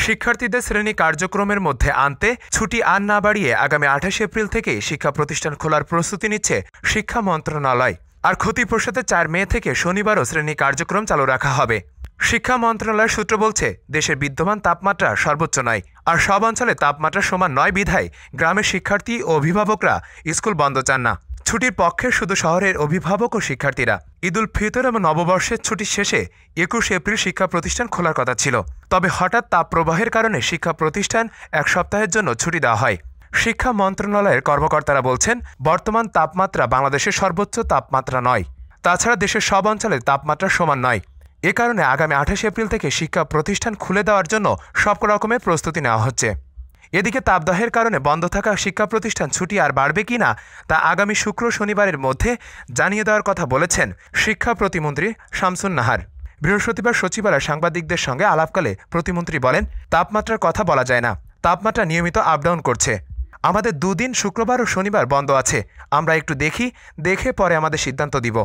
শিক্ষার্থীদের শ্রেণী কার্যক্রমের মধ্যে আনতে ছুটি আর না বাড়িয়ে আগামী ২৮ এপ্রিল থেকেই শিক্ষা প্রতিষ্ঠান খোলার প্রস্তুতি নিচ্ছে শিক্ষা মন্ত্রণালয়। আর ক্ষতি প্রসাদে ৪ মে থেকে শনিবারও শ্রেণী কার্যক্রম চালু রাখা হবে। শিক্ষা মন্ত্রণালয়ের সূত্র বলছে, দেশের বিদ্যমান তাপমাত্রা সর্বোচ্চ নয়, আর সব অঞ্চলে তাপমাত্রা সমান নয় বিধায় গ্রামের শিক্ষার্থী ও অভিভাবকরা স্কুল বন্ধ চান না। ছুটির পক্ষে শুধু শহরের অভিভাবক ও শিক্ষার্থীরা। ঈদুল ফিতর এবং নববর্ষের ছুটির শেষে ২১ এপ্রিল শিক্ষা প্রতিষ্ঠান খোলার কথা ছিল। তবে হঠাৎ তাপপ্রবাহের কারণে শিক্ষা প্রতিষ্ঠান ১ সপ্তাহের জন্য ছুটি দেওয়া হয়। শিক্ষা মন্ত্রণালয়ের কর্মকর্তারা বলছেন, বর্তমান তাপমাত্রা বাংলাদেশের সর্বোচ্চ তাপমাত্রা নয়। তাছাড়া দেশের সব অঞ্চলে তাপমাত্রা সমান নয়। এ কারণে আগামী ২৮ এপ্রিল থেকে শিক্ষা প্রতিষ্ঠান খুলে দেওয়ার জন্য সব রকমের প্রস্তুতি নেওয়া হচ্ছে। এদিকে তাপদাহের কারণে বন্ধ থাকা শিক্ষা প্রতিষ্ঠান ছুটি আর বাড়বে কিনা তা আগামী শুক্র শনিবারের মধ্যে জানিয়ে দেওয়ার কথা বলেছেন শিক্ষা প্রতিমন্ত্রী শামসুন নাহার। বৃহস্পতিবার সচিবালয়ে সাংবাদিকদের সঙ্গে আলাপকালে প্রতিমন্ত্রী বলেন, তাপমাত্রার কথা বলা যায় না। তাপমাত্রা নিয়মিত আপডাউন করছে। আমাদের ২ দিন শুক্রবার ও শনিবার বন্ধ আছে। আমরা একটু দেখে পরে আমাদের সিদ্ধান্ত দিব।